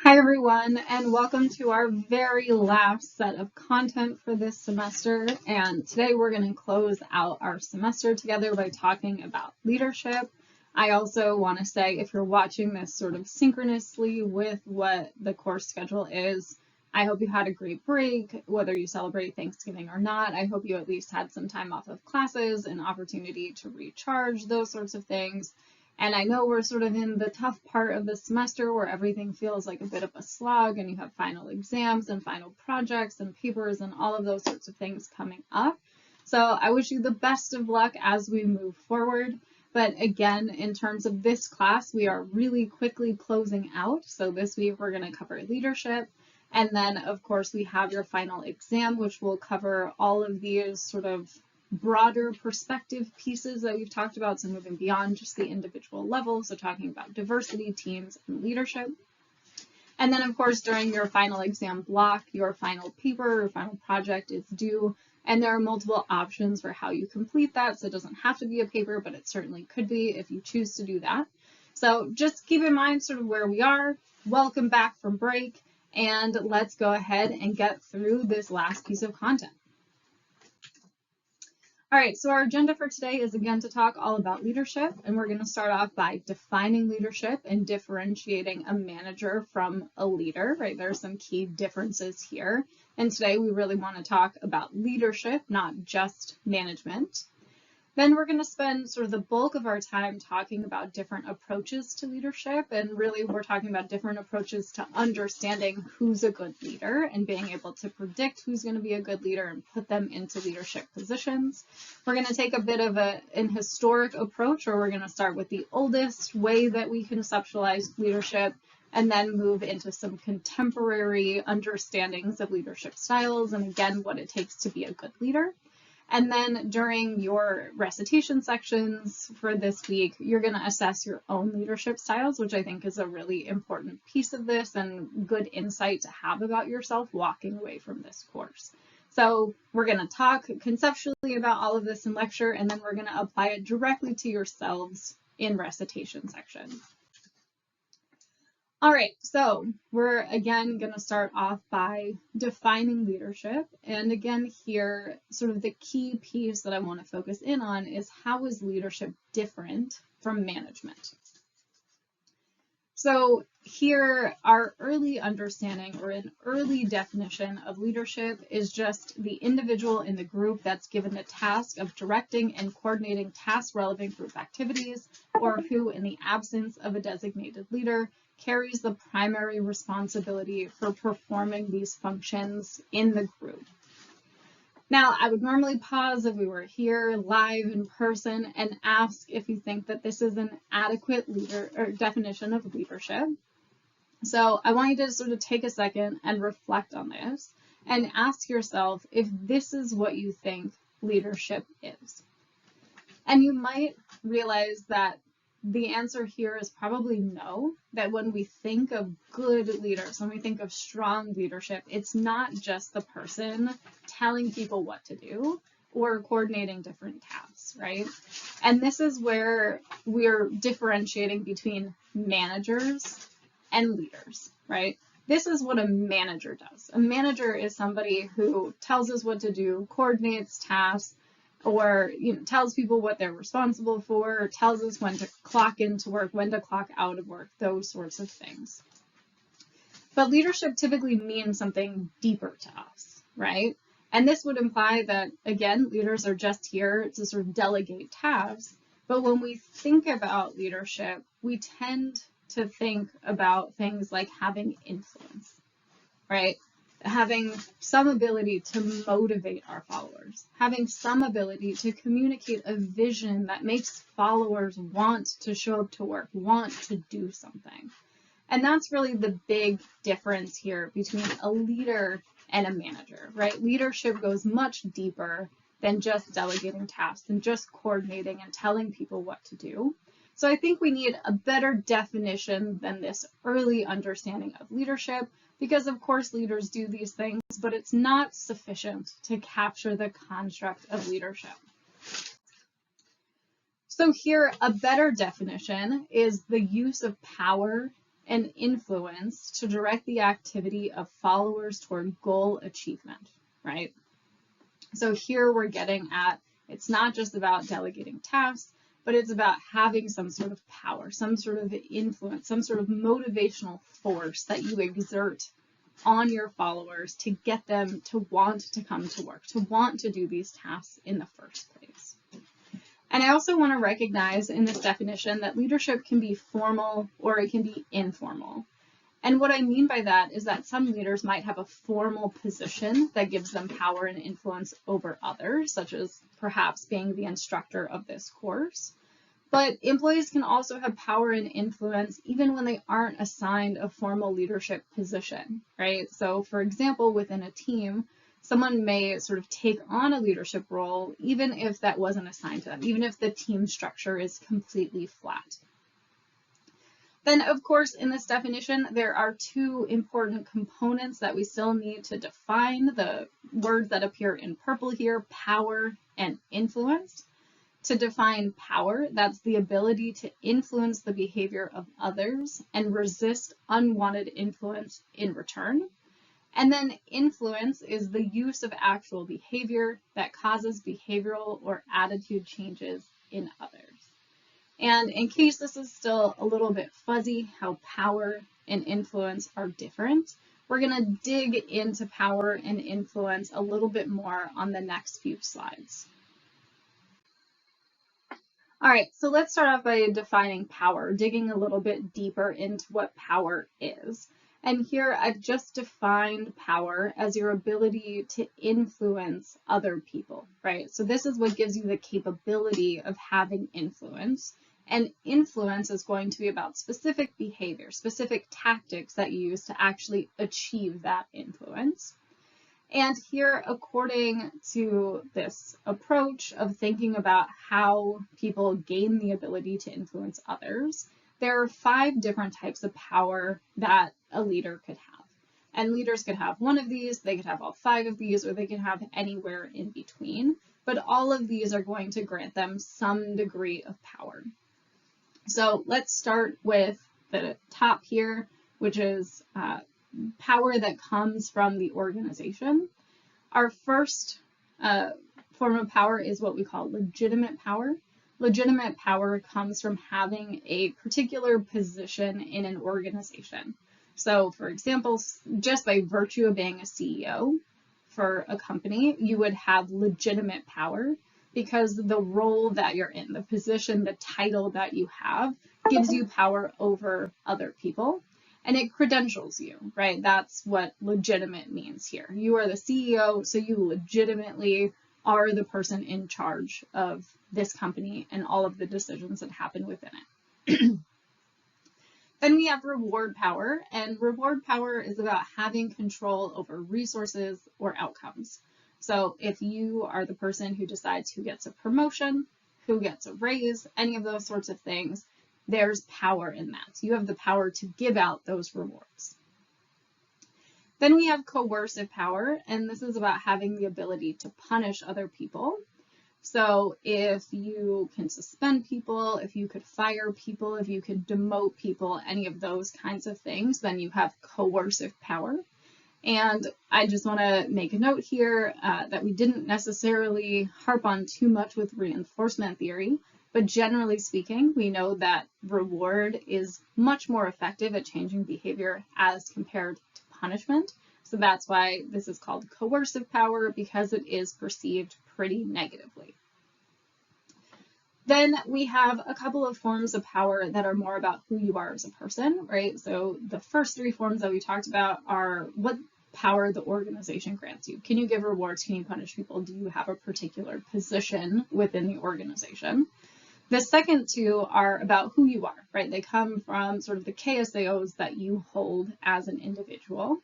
Hi everyone, and welcome to our very last set of content for this semester. And today we're going to close out our semester together by talking about leadership. I also want to say, if you're watching this sort of synchronously with what the course schedule is, I hope you had a great break, whether you celebrate Thanksgiving or not. I hope you at least had some time off of classes, an opportunity to recharge, those sorts of things. And I know we're sort of in the tough part of the semester where everything feels like a bit of a slog and you have final exams and final projects and papers and all of those sorts of things coming up. So I wish you the best of luck as we move forward. But again, in terms of this class, we are really quickly closing out. So this week we're going to cover leadership. And then, of course, we have your final exam, which will cover all of these sort of broader perspective pieces that we've talked about, so moving beyond just the individual level, so talking about diversity, teams, and leadership. And then, of course, during your final exam block, your final paper or final project is due, and there are multiple options for how you complete that, so it doesn't have to be a paper, but it certainly could be if you choose to do that. So just keep in mind sort of where we are. Welcome back from break, and let's go ahead and get through this last piece of content. All right, so our agenda for today is again to talk all about leadership, and we're going to start off by defining leadership and differentiating a manager from a leader, right? There are some key differences here. And today we really want to talk about leadership, not just management. Then we're going to spend sort of the bulk of our time talking about different approaches to leadership, and really we're talking about different approaches to understanding who's a good leader and being able to predict who's going to be a good leader and put them into leadership positions. We're going to take a bit of an historic approach, or we're going to start with the oldest way that we conceptualize leadership and then move into some contemporary understandings of leadership styles and again what it takes to be a good leader. And then during your recitation sections for this week, you're going to assess your own leadership styles, which I think is a really important piece of this and good insight to have about yourself walking away from this course. So we're going to talk conceptually about all of this in lecture, and then we're going to apply it directly to yourselves in recitation section. All right, so we're again going to start off by defining leadership. And again, here, sort of the key piece that I want to focus in on is how is leadership different from management? So here, our early understanding or an early definition of leadership is just the individual in the group that's given the task of directing and coordinating task-relevant group activities, or who, in the absence of a designated leader, carries the primary responsibility for performing these functions in the group. Now, I would normally pause if we were here live in person and ask if you think that this is an adequate definition of leadership. So I want you to sort of take a second and reflect on this and ask yourself if this is what you think leadership is. And you might realize that the answer here is probably no, that when we think of good leaders, when we think of strong leadership, it's not just the person telling people what to do or coordinating different tasks, right? And this is where we're differentiating between managers and leaders, right? This is what a manager does. A manager is somebody who tells us what to do, coordinates tasks, or tells people what they're responsible for, or tells us when to clock into work, when to clock out of work, those sorts of things. But leadership typically means something deeper to us, right? And this would imply that, again, leaders are just here to sort of delegate tasks. But when we think about leadership, we tend to think about things like having influence, right? Having some ability to motivate our followers, having some ability to communicate a vision that makes followers want to show up to work, want to do something. And that's really the big difference here between a leader and a manager, right? Leadership goes much deeper than just delegating tasks and just coordinating and telling people what to do. So I think we need a better definition than this early understanding of leadership, because of course leaders do these things, but it's not sufficient to capture the construct of leadership. So here, a better definition is the use of power and influence to direct the activity of followers toward goal achievement, right? So here we're getting at, it's not just about delegating tasks, but it's about having some sort of power, some sort of influence, some sort of motivational force that you exert on your followers to get them to want to come to work, to want to do these tasks in the first place. And I also want to recognize in this definition that leadership can be formal or it can be informal. And what I mean by that is that some leaders might have a formal position that gives them power and influence over others, such as perhaps being the instructor of this course. But employees can also have power and influence even when they aren't assigned a formal leadership position, right? So for example, within a team, someone may sort of take on a leadership role even if that wasn't assigned to them, even if the team structure is completely flat. Then, of course, in this definition, there are two important components that we still need to define, the words that appear in purple here, power and influence. To define power, that's the ability to influence the behavior of others and resist unwanted influence in return. And then influence is the use of actual behavior that causes behavioral or attitude changes in others. And in case this is still a little bit fuzzy, how power and influence are different, we're going to dig into power and influence a little bit more on the next few slides. All right, so let's start off by defining power, digging a little bit deeper into what power is. And here I've just defined power as your ability to influence other people, right? So this is what gives you the capability of having influence. And influence is going to be about specific behavior, specific tactics that you use to actually achieve that influence. And here, according to this approach of thinking about how people gain the ability to influence others, there are 5 different types of power that a leader could have. And leaders could have one of these, they could have all 5 of these, or they could have anywhere in between. But all of these are going to grant them some degree of power. So let's start with the top here, which is power that comes from the organization. Our first form of power is what we call legitimate power. Legitimate power comes from having a particular position in an organization. So for example, just by virtue of being a CEO for a company, you would have legitimate power because the role that you're in, the position, the title that you have gives you power over other people. And it credentials you, right? That's what legitimate means here. You are the CEO, so you legitimately are the person in charge of this company and all of the decisions that happen within it. Then we have reward power, and reward power is about having control over resources or outcomes. So if you are the person who decides who gets a promotion, who gets a raise, any of those sorts of things, there's power in that. So you have the power to give out those rewards. Then we have coercive power, and this is about having the ability to punish other people. So if you can suspend people, if you could fire people, if you could demote people, any of those kinds of things, then you have coercive power. And I just want to make a note here that we didn't necessarily harp on too much with reinforcement theory, but generally speaking, we know that reward is much more effective at changing behavior as compared to punishment. So that's why this is called coercive power, because it is perceived pretty negatively. Then we have a couple of forms of power that are more about who you are as a person, right? So the first 3 forms that we talked about are what power the organization grants you. Can you give rewards? Can you punish people? Do you have a particular position within the organization? The second 2 are about who you are, right? They come from sort of the KSAOs that you hold as an individual.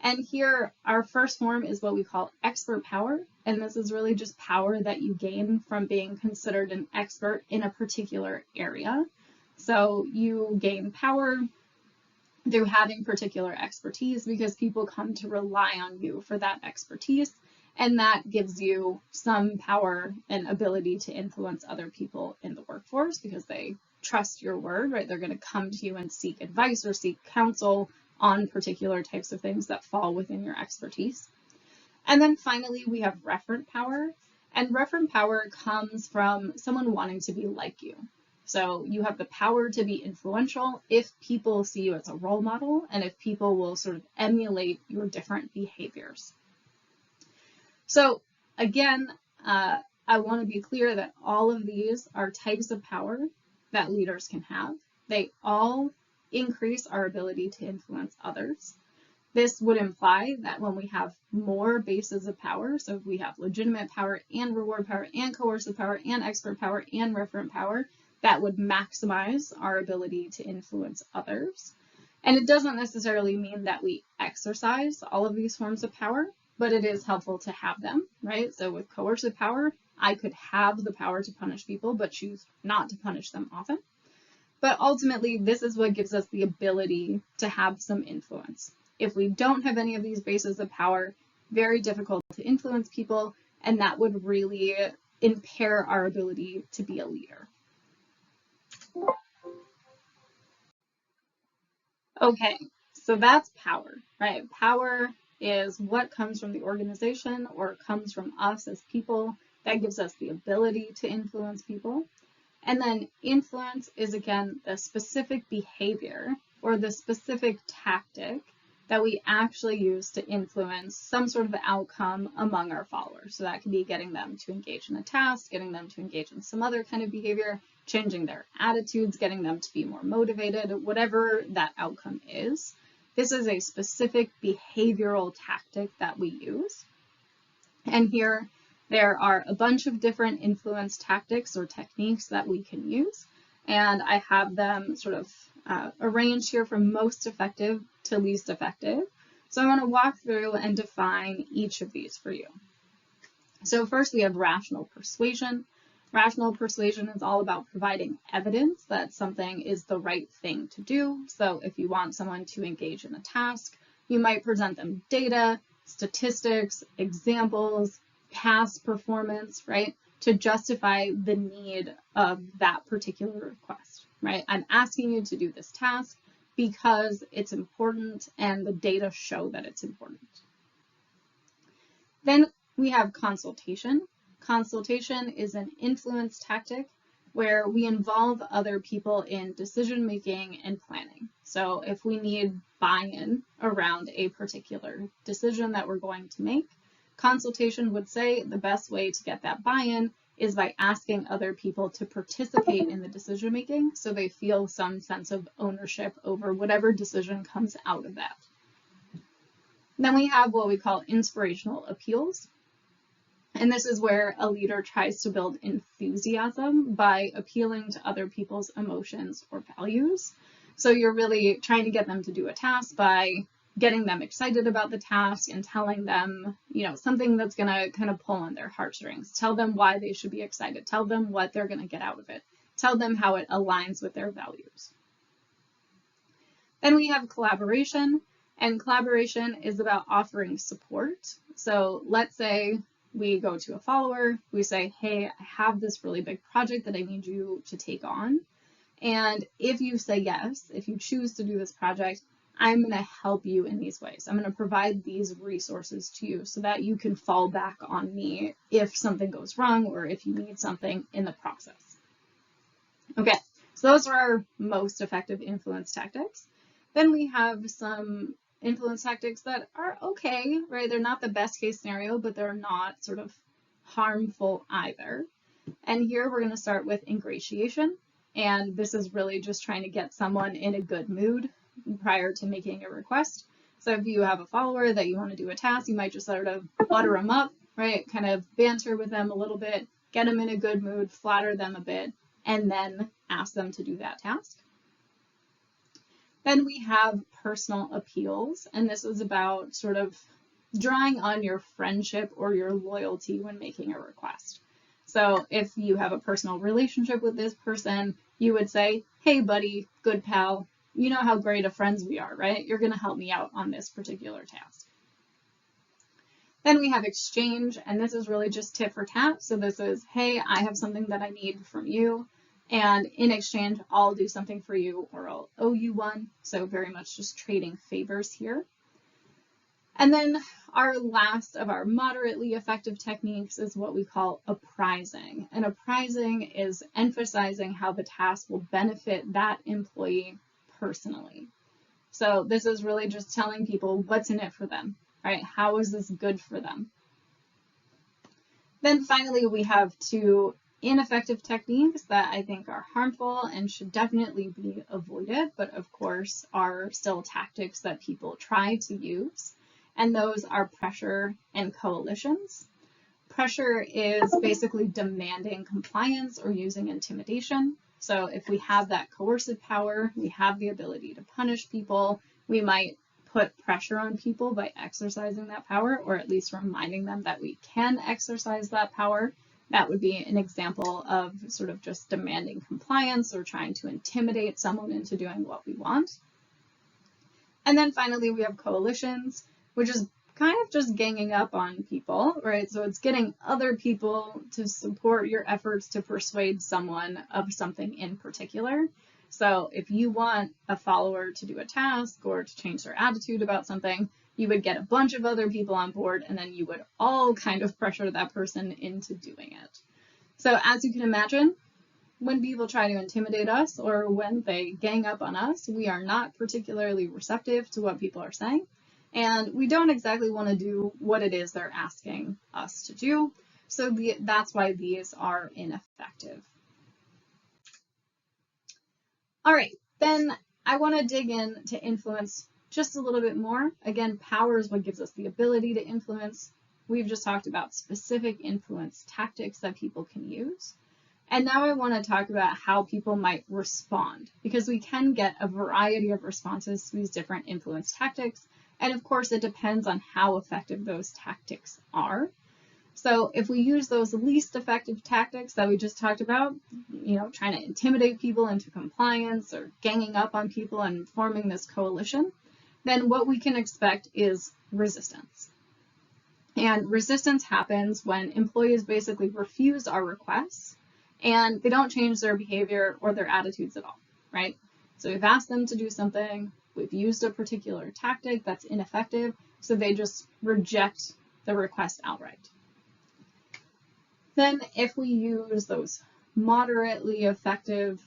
And here, our first form is what we call expert power. And this is really just power that you gain from being considered an expert in a particular area. So you gain power through having particular expertise because people come to rely on you for that expertise. And that gives you some power and ability to influence other people in the workforce because they trust your word, right? They're going to come to you and seek advice or seek counsel on particular types of things that fall within your expertise. And then finally, we have referent power. And referent power comes from someone wanting to be like you. So you have the power to be influential if people see you as a role model and if people will sort of emulate your different behaviors. So again, I want to be clear that all of these are types of power that leaders can have. They all increase our ability to influence others. This would imply that when we have more bases of power, so if we have legitimate power and reward power and coercive power and expert power and referent power, that would maximize our ability to influence others. And it doesn't necessarily mean that we exercise all of these forms of power, but it is helpful to have them, right? So with coercive power, I could have the power to punish people, but choose not to punish them often. But ultimately, this is what gives us the ability to have some influence. If we don't have any of these bases of power, very difficult to influence people, and that would really impair our ability to be a leader. Okay, so that's power, right? Power is what comes from the organization or comes from us as people that gives us the ability to influence people. And then influence is, again, the specific behavior or the specific tactic that we actually use to influence some sort of outcome among our followers. So that could be getting them to engage in a task, getting them to engage in some other kind of behavior, changing their attitudes, getting them to be more motivated, whatever that outcome is. This is a specific behavioral tactic that we use. And here there are a bunch of different influence tactics or techniques that we can use. And I have them sort of arranged here from most effective to least effective. So I want to walk through and define each of these for you. So first we have rational persuasion. Rational persuasion is all about providing evidence that something is the right thing to do. So if you want someone to engage in a task, you might present them data, statistics, examples, past performance, right, to justify the need of that particular request, right? I'm asking you to do this task because it's important and the data show that it's important. Then we have consultation. Consultation is an influence tactic where we involve other people in decision making and planning. So if we need buy-in around a particular decision that we're going to make, consultation would say the best way to get that buy-in is by asking other people to participate in the decision making so they feel some sense of ownership over whatever decision comes out of that. Then we have what we call inspirational appeals. And this is where a leader tries to build enthusiasm by appealing to other people's emotions or values. So you're really trying to get them to do a task by getting them excited about the task and telling them, you know, something that's going to kind of pull on their heartstrings. Tell them why they should be excited. Tell them what they're going to get out of it. Tell them how it aligns with their values. Then we have collaboration, and collaboration is about offering support. So let's say we go to a follower, we say, hey, I have this really big project that I need you to take on. And if you say yes, if you choose to do this project, I'm going to help you in these ways. I'm going to provide these resources to you so that you can fall back on me if something goes wrong or if you need something in the process. Okay, so those are our most effective influence tactics. Then we have some influence tactics that are okay, right? They're not the best case scenario, but they're not sort of harmful either. And here we're going to start with ingratiation. And this is really just trying to get someone in a good mood prior to making a request. So if you have a follower that you want to do a task, you might just sort of butter them up, right? Kind of banter with them a little bit, get them in a good mood, flatter them a bit, and then ask them to do that task. Then we have personal appeals, and this is about sort of drawing on your friendship or your loyalty when making a request. So if you have a personal relationship with this person, you would say, hey buddy, good pal, you know how great of friends we are, right? You're going to help me out on this particular task. Then we have exchange, and this is really just tit for tat. So this is, hey, I have something that I need from you. And in exchange, I'll do something for you or I'll owe you one. So very much just trading favors here. And then our last of our moderately effective techniques is what we call apprising. And apprising is emphasizing how the task will benefit that employee personally. So this is really just telling people what's in it for them, right? How is this good for them? Then finally, we have two ineffective techniques that I think are harmful and should definitely be avoided, but of course are still tactics that people try to use. And those are pressure and coalitions. Pressure is basically demanding compliance or using intimidation. So if we have that coercive power, we have the ability to punish people, we might put pressure on people by exercising that power, or at least reminding them that we can exercise that power. That would be an example of sort of just demanding compliance or trying to intimidate someone into doing what we want. And then finally, we have coalitions, which is kind of just ganging up on people, right? So it's getting other people to support your efforts to persuade someone of something in particular. So if you want a follower to do a task or to change their attitude about something, you would get a bunch of other people on board, and then you would all kind of pressure that person into doing it. So as you can imagine, when people try to intimidate us or when they gang up on us, we are not particularly receptive to what people are saying. And we don't exactly want to do what it is they're asking us to do. So that's why these are ineffective. All right, then I want to dig into influence just a little bit more. Again, power is what gives us the ability to influence. We've just talked about specific influence tactics that people can use. And now I want to talk about how people might respond, because we can get a variety of responses to these different influence tactics. And of course, it depends on how effective those tactics are. So if we use those least effective tactics that we just talked about, trying to intimidate people into compliance or ganging up on people and forming this coalition, then what we can expect is resistance. And resistance happens when employees basically refuse our requests and they don't change their behavior or their attitudes at all, right? So we've asked them to do something, we've used a particular tactic that's ineffective, so they just reject the request outright. Then if we use those moderately effective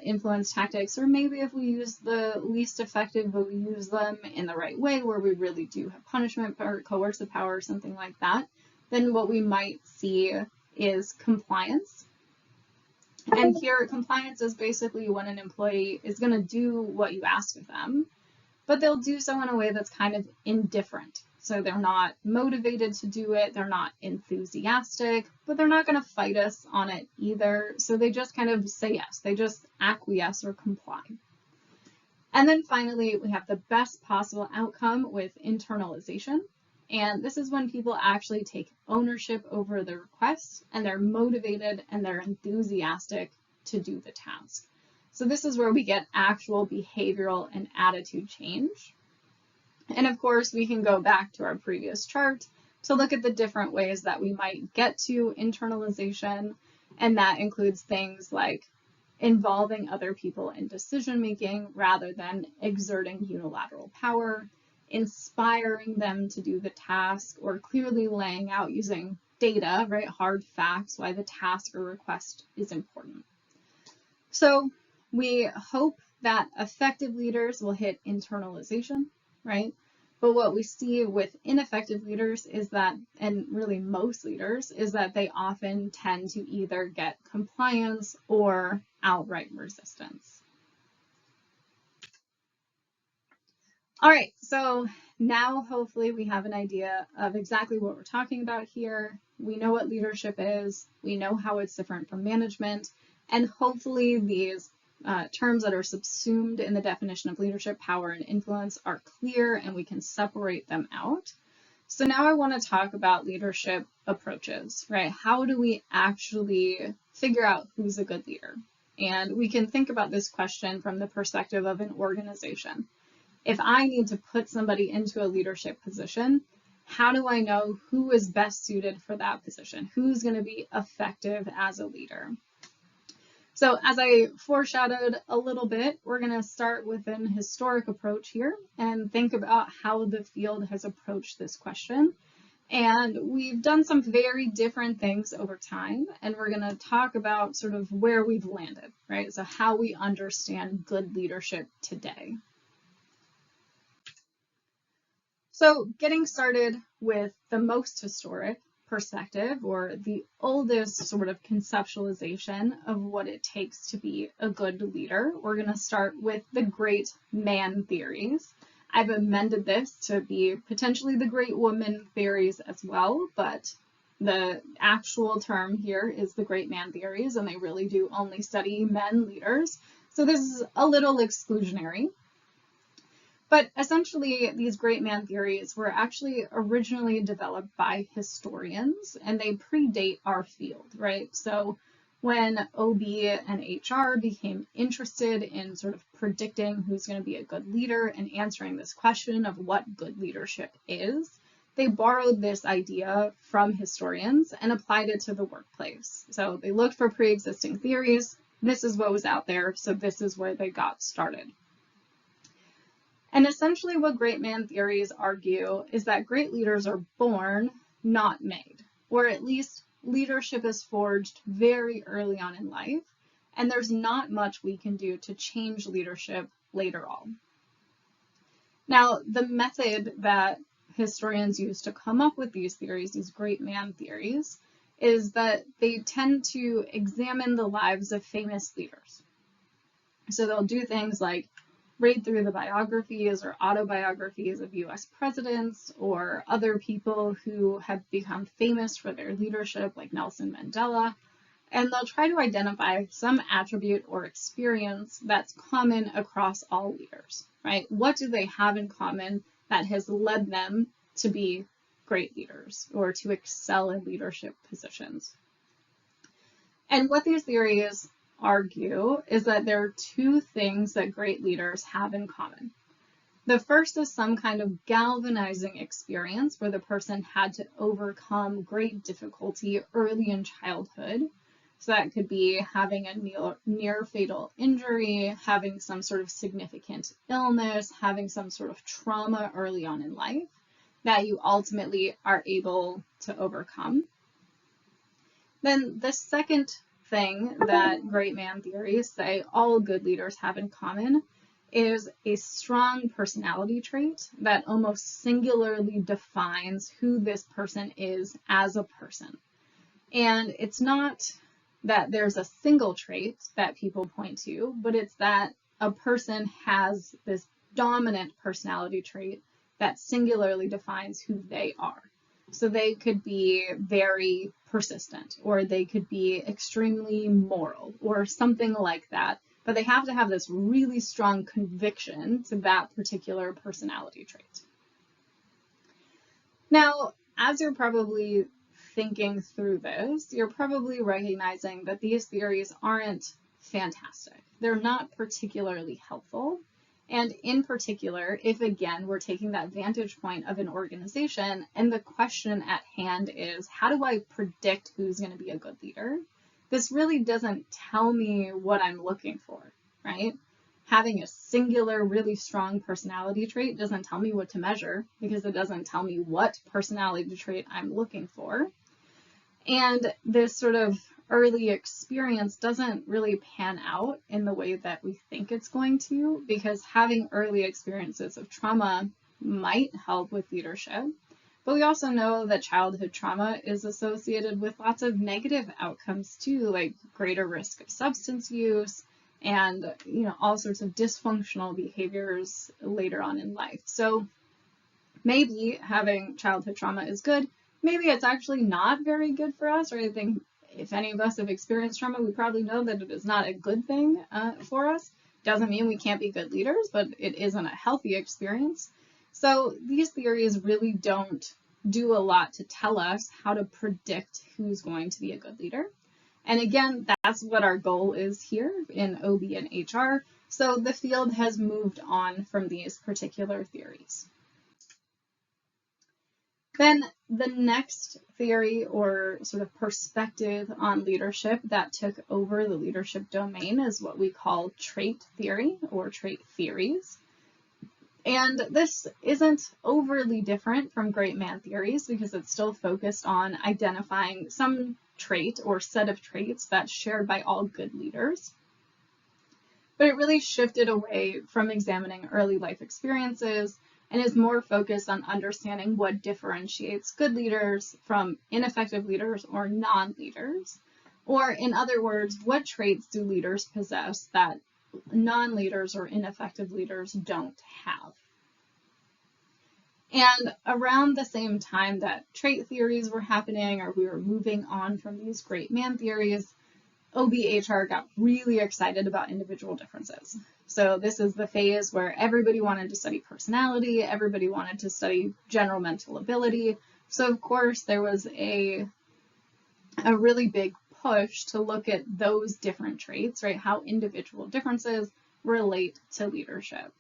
influence tactics, or maybe if we use the least effective, but we use them in the right way where we really do have punishment or coercive power or something like that, then what we might see is compliance. And here, compliance is basically when an employee is going to do what you ask of them, but they'll do so in a way that's kind of indifferent. So they're not motivated to do it, they're not enthusiastic, but they're not going to fight us on it either. So they just kind of say yes, they just acquiesce or comply. And then finally, we have the best possible outcome with internalization. And this is when people actually take ownership over the request and they're motivated and they're enthusiastic to do the task. So this is where we get actual behavioral and attitude change. And of course, we can go back to our previous chart to look at the different ways that we might get to internalization. And that includes things like involving other people in decision making rather than exerting unilateral power, inspiring them to do the task, or clearly laying out using data, right, hard facts, why the task or request is important. So we hope that effective leaders will hit internalization, right? But what we see with ineffective leaders is that, and really most leaders, is that they often tend to either get compliance or outright resistance. All right, so now hopefully we have an idea of exactly what we're talking about here. We know what leadership is, we know how it's different from management, and hopefully these terms that are subsumed in the definition of leadership, power, and influence are clear and we can separate them out. So now I want to talk about leadership approaches, right? How do we actually figure out who's a good leader? And we can think about this question from the perspective of an organization. If I need to put somebody into a leadership position, how do I know who is best suited for that position? Who's going to be effective as a leader? So as I foreshadowed a little bit, we're going to start with an historic approach here and think about how the field has approached this question. And we've done some very different things over time, and we're going to talk about sort of where we've landed, right? So how we understand good leadership today. So getting started with the most historic perspective, or the oldest sort of conceptualization of what it takes to be a good leader, we're going to start with the great man theories. I've amended this to be potentially the great woman theories as well, but the actual term here is the great man theories, and they really do only study men leaders. So this is a little exclusionary. But essentially, these great man theories were actually originally developed by historians, and they predate our field, right? So when OB and HR became interested in sort of predicting who's going to be a good leader and answering this question of what good leadership is, they borrowed this idea from historians and applied it to the workplace. So they looked for pre-existing theories. This is what was out there, so this is where they got started. And essentially what great man theories argue is that great leaders are born, not made, or at least leadership is forged very early on in life, and there's not much we can do to change leadership later on. Now, the method that historians use to come up with these theories, these great man theories, is that they tend to examine the lives of famous leaders. So they'll do things like read through the biographies or autobiographies of US presidents or other people who have become famous for their leadership, like Nelson Mandela, and they'll try to identify some attribute or experience that's common across all leaders, right? What do they have in common that has led them to be great leaders or to excel in leadership positions? And what these theories argue is that there are two things that great leaders have in common. The first is some kind of galvanizing experience where the person had to overcome great difficulty early in childhood. So that could be having a near fatal injury, having some sort of significant illness, having some sort of trauma early on in life that you ultimately are able to overcome. Then the second thing that great man theories say all good leaders have in common is a strong personality trait that almost singularly defines who this person is as a person. And it's not that there's a single trait that people point to, but it's that a person has this dominant personality trait that singularly defines who they are. So they could be very persistent, or they could be extremely moral, or something like that. But they have to have this really strong conviction to that particular personality trait. Now, as you're probably thinking through this, you're probably recognizing that these theories aren't fantastic. They're not particularly helpful. And in particular, if again, we're taking that vantage point of an organization and the question at hand is, how do I predict who's going to be a good leader? This really doesn't tell me what I'm looking for, right? Having a singular, really strong personality trait doesn't tell me what to measure because it doesn't tell me what personality trait I'm looking for. And this sort of early experience doesn't really pan out in the way that we think it's going to, because having early experiences of trauma might help with leadership. But we also know that childhood trauma is associated with lots of negative outcomes too, like greater risk of substance use and all sorts of dysfunctional behaviors later on in life. So maybe having childhood trauma is good. Maybe it's actually not very good for us, or I think if any of us have experienced trauma, we probably know that it is not a good thing for us. Doesn't mean we can't be good leaders, but it isn't a healthy experience. So these theories really don't do a lot to tell us how to predict who's going to be a good leader. And again, that's what our goal is here in OB and HR. So the field has moved on from these particular theories. Then the next theory or sort of perspective on leadership that took over the leadership domain is what we call trait theory or trait theories. And this isn't overly different from great man theories because it's still focused on identifying some trait or set of traits that's shared by all good leaders. But it really shifted away from examining early life experiences and is more focused on understanding what differentiates good leaders from ineffective leaders or non-leaders. Or in other words, what traits do leaders possess that non-leaders or ineffective leaders don't have? And around the same time that trait theories were happening, or we were moving on from these great man theories, OBHR got really excited about individual differences. So this is the phase where everybody wanted to study personality, everybody wanted to study general mental ability. So of course there was a really big push to look at those different traits, right? How individual differences relate to leadership.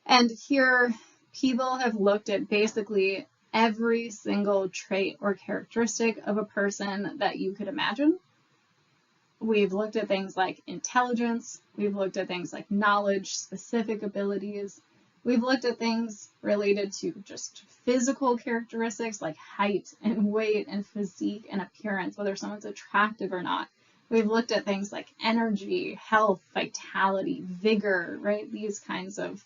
And here people have looked at basically every single trait or characteristic of a person that you could imagine. We've looked at things like intelligence. We've looked at things like knowledge, specific abilities. We've looked at things related to just physical characteristics like height and weight and physique and appearance, whether someone's attractive or not. We've looked at things like energy, health, vitality, vigor, right? These kinds of,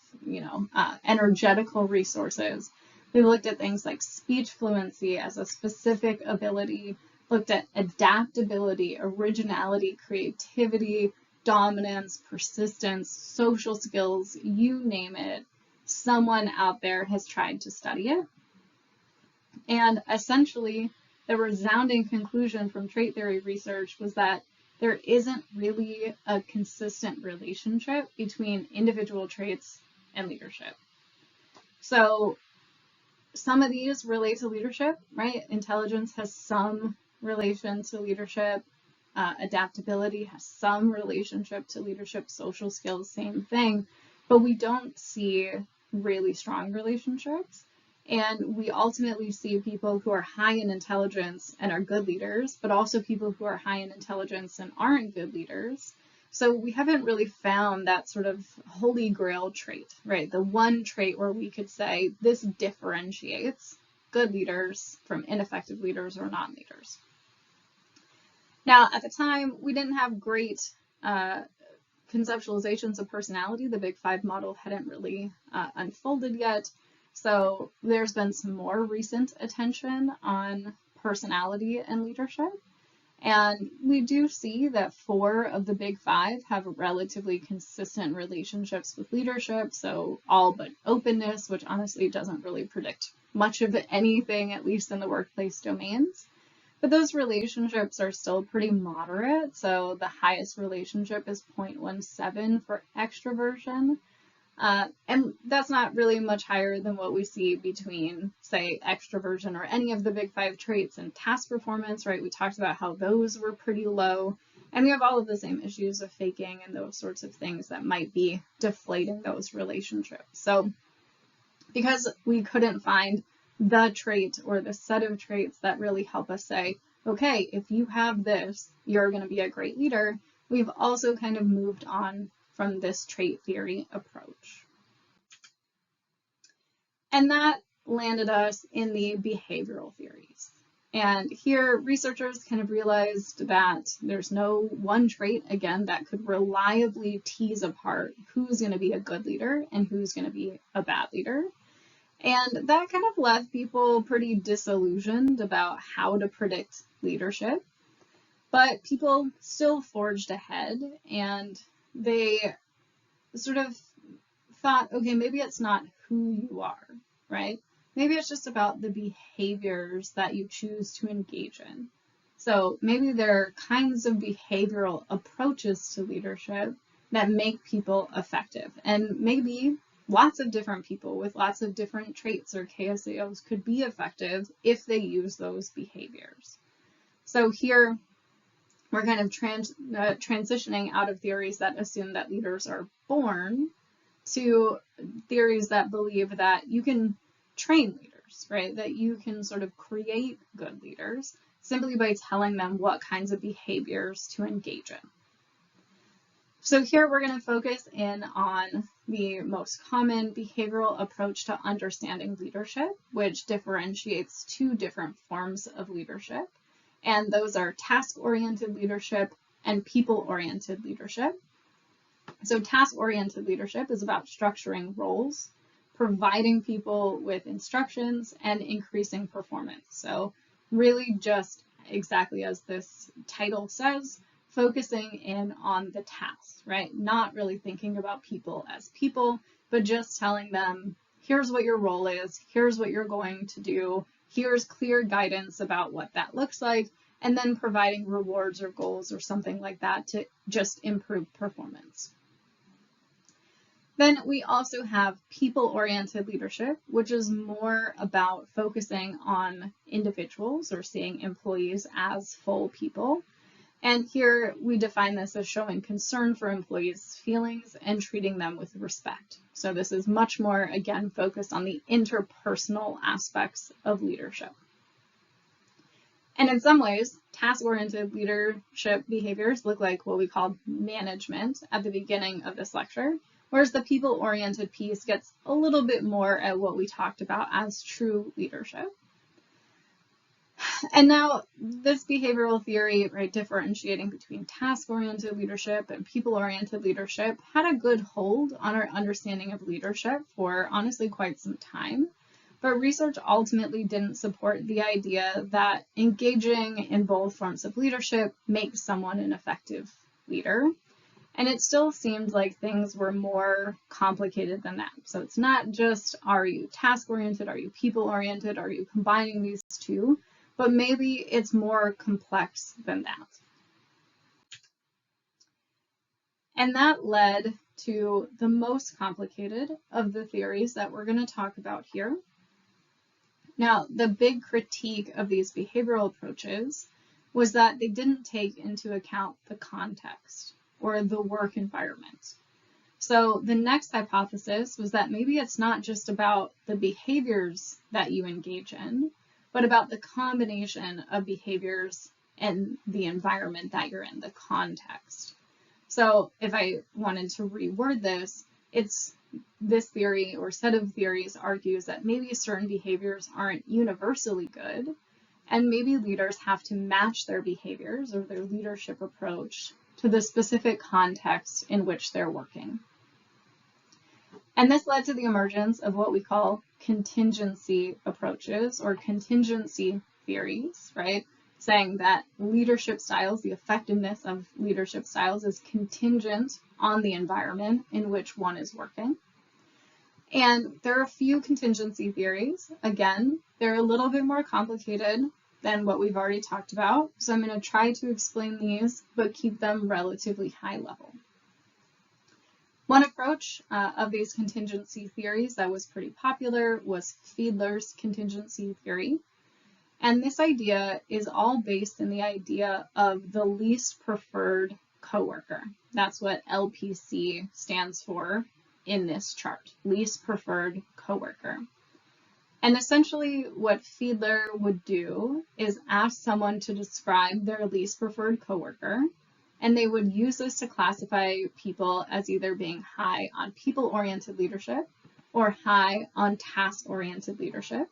energetical resources. We've looked at things like speech fluency as a specific ability, looked at adaptability, originality, creativity, dominance, persistence, social skills, you name it. Someone out there has tried to study it. And essentially, the resounding conclusion from trait theory research was that there isn't really a consistent relationship between individual traits and leadership. So some of these relate to leadership, right? Intelligence has some relation to leadership. Adaptability has some relationship to leadership. Social skills, same thing. But we don't see really strong relationships. And we ultimately see people who are high in intelligence and are good leaders, but also people who are high in intelligence and aren't good leaders. So we haven't really found that sort of holy grail trait, right? The one trait where we could say this differentiates good leaders from ineffective leaders or non-leaders. Now, at the time, we didn't have great conceptualizations of personality. The Big Five model hadn't really unfolded yet. So there's been some more recent attention on personality and leadership. And we do see that 4 of the Big Five have relatively consistent relationships with leadership. So all but openness, which honestly doesn't really predict much of anything, at least in the workplace domains. But those relationships are still pretty moderate. So the highest relationship is 0.17 for extroversion. And that's not really much higher than what we see between, say, extroversion or any of the Big Five traits and task performance, right? We talked about how those were pretty low. And we have all of the same issues of faking and those sorts of things that might be deflating those relationships. So because we couldn't find the trait or the set of traits that really help us say, okay, if you have this, you're going to be a great leader, we've also kind of moved on from this trait theory approach. And that landed us in the behavioral theories. And here, researchers kind of realized that there's no one trait, again, that could reliably tease apart who's going to be a good leader and who's going to be a bad leader. And that kind of left people pretty disillusioned about how to predict leadership. But people still forged ahead, and they sort of thought, okay, maybe it's not who you are, right? Maybe it's just about the behaviors that you choose to engage in. So maybe there are kinds of behavioral approaches to leadership that make people effective. And maybe lots of different people with lots of different traits or KSAOs could be effective if they use those behaviors. So here, we're kind of transitioning out of theories that assume that leaders are born to theories that believe that you can train leaders, leaders, right? That you can sort of create good leaders simply by telling them what kinds of behaviors to engage in. So here we're going to focus in on the most common behavioral approach to understanding leadership, which differentiates two different forms of leadership. And those are task-oriented leadership and people-oriented leadership. So task-oriented leadership is about structuring roles, providing people with instructions, and increasing performance. So really just exactly as this title says, focusing in on the tasks, right? Not really thinking about people as people, but just telling them, here's what your role is, here's what you're going to do, here's clear guidance about what that looks like, and then providing rewards or goals or something like that to just improve performance. Then we also have people-oriented leadership, which is more about focusing on individuals or seeing employees as full people. And here we define this as showing concern for employees' feelings and treating them with respect. So this is much more, again, focused on the interpersonal aspects of leadership. And in some ways, task-oriented leadership behaviors look like what we call management at the beginning of this lecture, whereas the people-oriented piece gets a little bit more at what we talked about as true leadership. And now this behavioral theory, right, differentiating between task-oriented leadership and people-oriented leadership had a good hold on our understanding of leadership for honestly quite some time. But research ultimately didn't support the idea that engaging in both forms of leadership makes someone an effective leader. And it still seemed like things were more complicated than that. So it's not just, are you task-oriented, are you people-oriented, are you combining these two? But maybe it's more complex than that. And that led to the most complicated of the theories that we're going to talk about here. Now, the big critique of these behavioral approaches was that they didn't take into account the context or the work environment. So the next hypothesis was that maybe it's not just about the behaviors that you engage in, but about the combination of behaviors and the environment that you're in, the context. So if I wanted to reword this, this theory or set of theories argues that maybe certain behaviors aren't universally good, and maybe leaders have to match their behaviors or their leadership approach to the specific context in which they're working. And this led to the emergence of what we call contingency approaches or contingency theories, right? Saying that leadership styles, the effectiveness of leadership styles is contingent on the environment in which one is working. And there are a few contingency theories. Again, they're a little bit more complicated than what we've already talked about. So I'm going to try to explain these, but keep them relatively high level. One approach of these contingency theories that was pretty popular was Fiedler's contingency theory. And this idea is all based in the idea of the least preferred coworker. That's what LPC stands for in this chart, least preferred coworker. And essentially what Fiedler would do is ask someone to describe their least preferred coworker, and they would use this to classify people as either being high on people-oriented leadership or high on task-oriented leadership.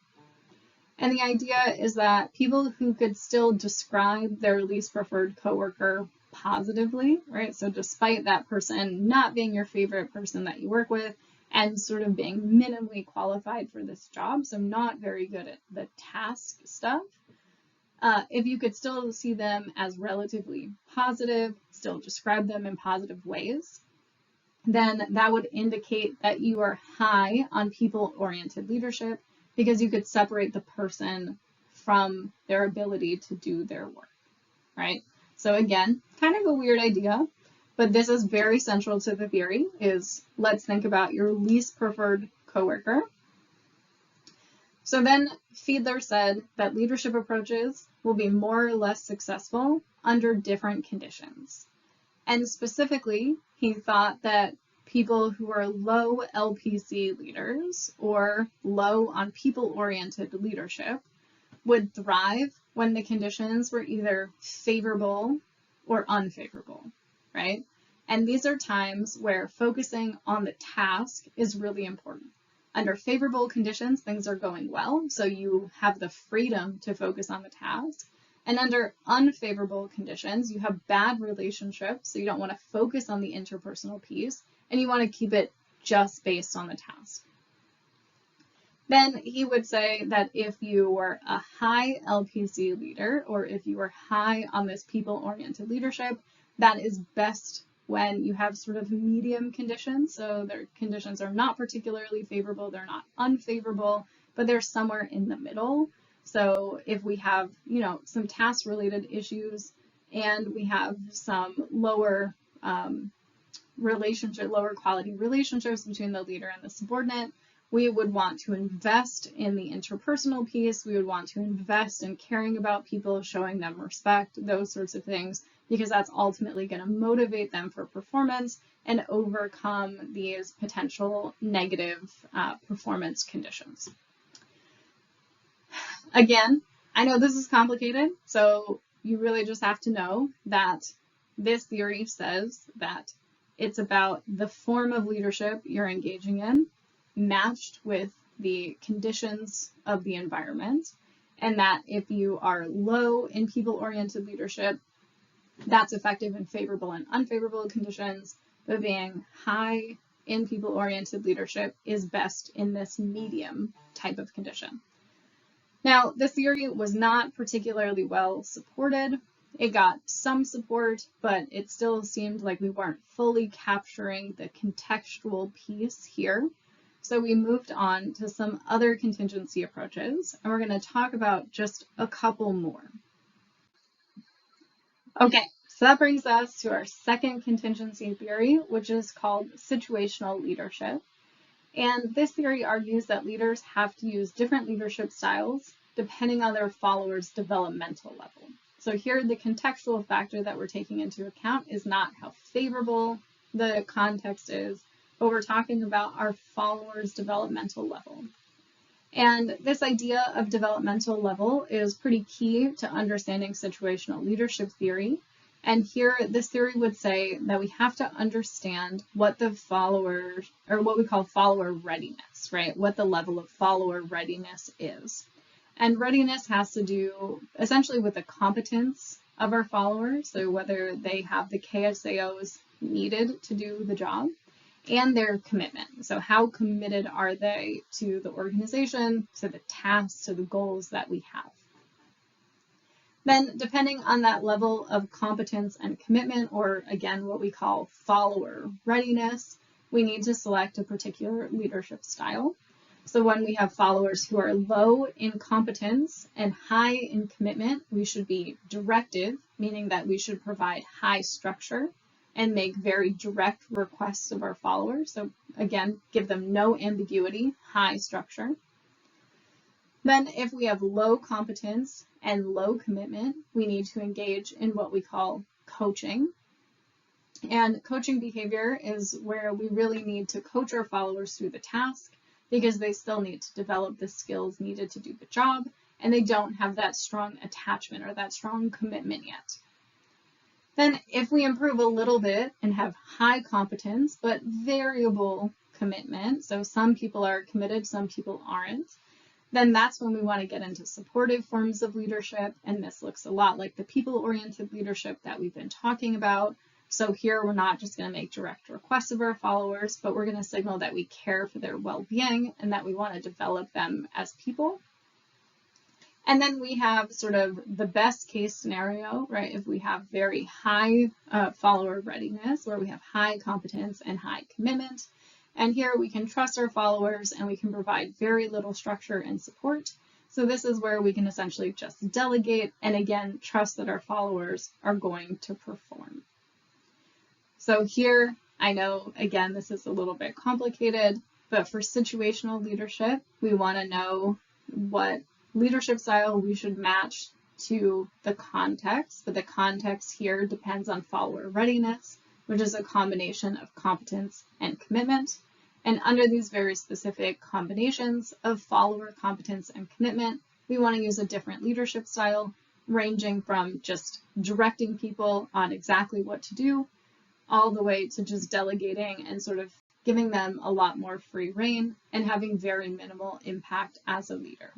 And the idea is that people who could still describe their least preferred coworker positively, right? So despite that person not being your favorite person that you work with and sort of being minimally qualified for this job, so not very good at the task stuff, if you could still see them as relatively positive, still describe them in positive ways, then that would indicate that you are high on people-oriented leadership because you could separate the person from their ability to do their work, right? So again, kind of a weird idea, but this is very central to the theory, is let's think about your least preferred coworker. So then Fiedler said that leadership approaches will be more or less successful under different conditions. And specifically, he thought that people who are low LPC leaders or low on people-oriented leadership would thrive when the conditions were either favorable or unfavorable, right? And these are times where focusing on the task is really important. Under favorable conditions, things are going well, so you have the freedom to focus on the task. And under unfavorable conditions, you have bad relationships, so you don't want to focus on the interpersonal piece, and you want to keep it just based on the task. Then he would say that if you were a high LPC leader, or if you were high on this people-oriented leadership, that is best when you have sort of medium conditions. So their conditions are not particularly favorable, they're not unfavorable, but they're somewhere in the middle. So if we have, some task-related issues and we have some lower quality relationships between the leader and the subordinate, we would want to invest in the interpersonal piece. We would want to invest in caring about people, showing them respect, those sorts of things, because that's ultimately going to motivate them for performance and overcome these potential negative performance conditions. Again, I know this is complicated, so you really just have to know that this theory says that it's about the form of leadership you're engaging in, matched with the conditions of the environment, and that if you are low in people-oriented leadership, that's effective in favorable and unfavorable conditions, but being high in people-oriented leadership is best in this medium type of condition. Now, this theory was not particularly well supported. It got some support, but it still seemed like we weren't fully capturing the contextual piece here. So we moved on to some other contingency approaches, and we're going to talk about just a couple more. Okay, so that brings us to our second contingency theory, which is called situational leadership. And this theory argues that leaders have to use different leadership styles depending on their followers' developmental level. So here, the contextual factor that we're taking into account is not how favorable the context is, but we're talking about our followers' developmental level. And this idea of developmental level is pretty key to understanding situational leadership theory. And here, this theory would say that we have to understand what the followers, or what we call follower readiness, right? What the level of follower readiness is. And readiness has to do essentially with the competence of our followers, so whether they have the KSAOs needed to do the job, and their commitment. So how committed are they to the organization, to the tasks, to the goals that we have? Then, depending on that level of competence and commitment, or again, what we call follower readiness, we need to select a particular leadership style. So when we have followers who are low in competence and high in commitment, we should be directive, meaning that we should provide high structure and make very direct requests of our followers. So again, give them no ambiguity, high structure. Then if we have low competence and low commitment, we need to engage in what we call coaching. And coaching behavior is where we really need to coach our followers through the task, because they still need to develop the skills needed to do the job, and they don't have that strong attachment or that strong commitment yet. Then if we improve a little bit and have high competence, but variable commitment, so some people are committed, some people aren't, then that's when we want to get into supportive forms of leadership, and this looks a lot like the people-oriented leadership that we've been talking about. So here we're not just going to make direct requests of our followers, but we're going to signal that we care for their well-being and that we want to develop them as people. And then we have sort of the best case scenario, right? If we have very high follower readiness, where we have high competence and high commitment. And here we can trust our followers and we can provide very little structure and support. So this is where we can essentially just delegate and again, trust that our followers are going to perform. So here, I know, again, this is a little bit complicated, but for situational leadership, we want to know what leadership style we should match to the context, but the context here depends on follower readiness. which is a combination of competence and commitment. And under these very specific combinations of follower competence and commitment, we want to use a different leadership style, ranging from just directing people on exactly what to do, all the way to just delegating and sort of giving them a lot more free rein and having very minimal impact as a leader.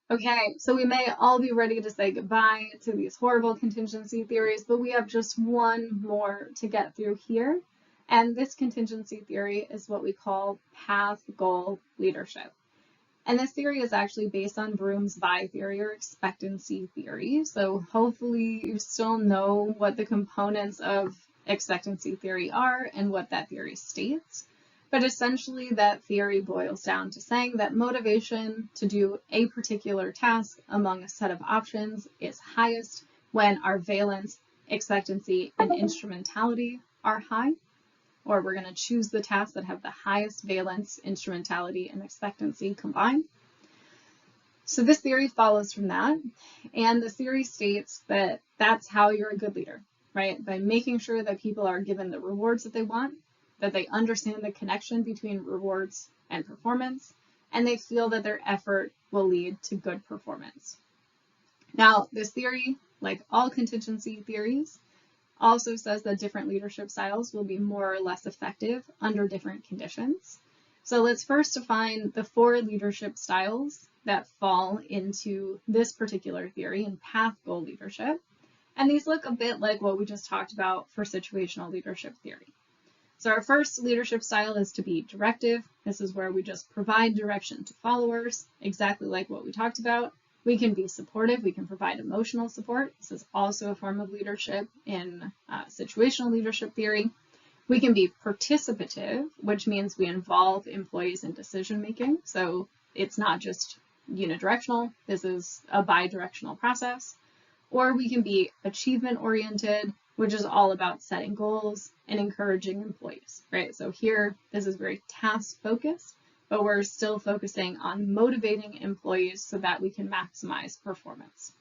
Okay, so we may all be ready to say goodbye to these horrible contingency theories, but we have just one more to get through here. And this contingency theory is what we call path goal leadership. And this theory is actually based on Broom's Vi theory or expectancy theory. So hopefully you still know what the components of expectancy theory are and what that theory states. But essentially that theory boils down to saying that motivation to do a particular task among a set of options is highest when our valence, expectancy, and instrumentality are high, or we're going to choose the tasks that have the highest valence, instrumentality, and expectancy combined. So this theory follows from that, and the theory states that that's how you're a good leader, right? By making sure that people are given the rewards that they want, that they understand the connection between rewards and performance, and they feel that their effort will lead to good performance. Now, this theory, like all contingency theories, also says that different leadership styles will be more or less effective under different conditions. So let's first define the 4 leadership styles that fall into this particular theory in path goal leadership. And these look a bit like what we just talked about for situational leadership theory. So our first leadership style is to be directive. This is where we just provide direction to followers, exactly like what we talked about. We can be supportive. We can provide emotional support. This is also a form of leadership in situational leadership theory. We can be participative, which means we involve employees in decision making. So it's not just unidirectional. This is a bidirectional process. Or we can be achievement oriented, which is all about setting goals and encouraging employees, right? So here, this is very task focused, but we're still focusing on motivating employees so that we can maximize performance.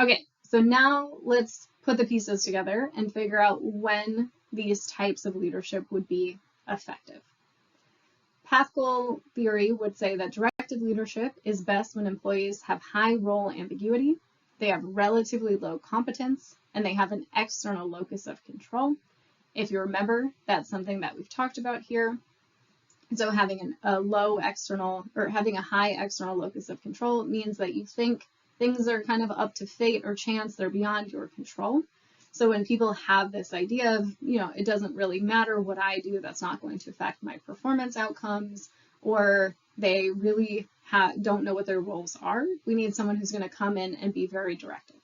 Okay, so now let's put the pieces together and figure out when these types of leadership would be effective. Path goal theory would say that directive leadership is best when employees have high role ambiguity, they have relatively low competence, and they have an external locus of control. If you remember, that's something that we've talked about here. So having a low external or having a high external locus of control means that you think things are kind of up to fate or chance, they're beyond your control. So when people have this idea of, it doesn't really matter what I do, that's not going to affect my performance outcomes, or they really don't know what their roles are, we need someone who's going to come in and be very directive.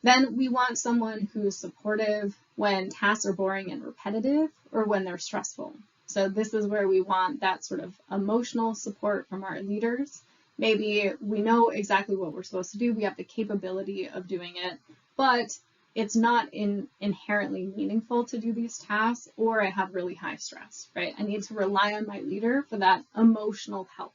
Then we want someone who's supportive when tasks are boring and repetitive or when they're stressful. So this is where we want that sort of emotional support from our leaders. Maybe we know exactly what we're supposed to do, we have the capability of doing it, but it's not inherently meaningful to do these tasks, or I have really high stress, right? I need to rely on my leader for that emotional help.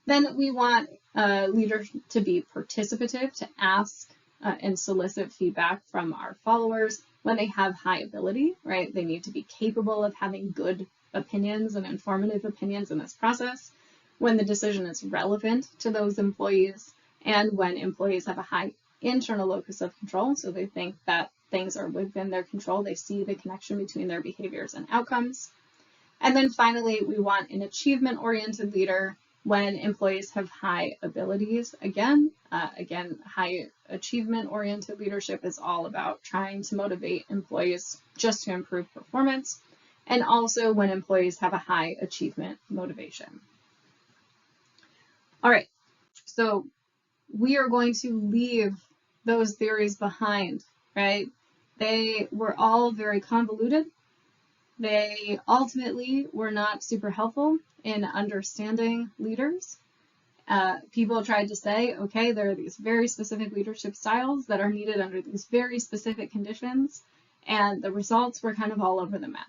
Then we want a leader to be participative, to ask and solicit feedback from our followers when they have high ability, right? They need to be capable of having good opinions and informative opinions in this process, when the decision is relevant to those employees, and when employees have a high internal locus of control, so they think that things are within their control, they see the connection between their behaviors and outcomes. And then finally, we want an achievement-oriented leader when employees have high abilities. Again, high achievement-oriented leadership is all about trying to motivate employees just to improve performance, and also when employees have a high achievement motivation. All right, so we are going to leave those theories behind, right? They were all very convoluted. They ultimately were not super helpful in understanding leaders. People tried to say, okay, there are these very specific leadership styles that are needed under these very specific conditions, and the results were kind of all over the map.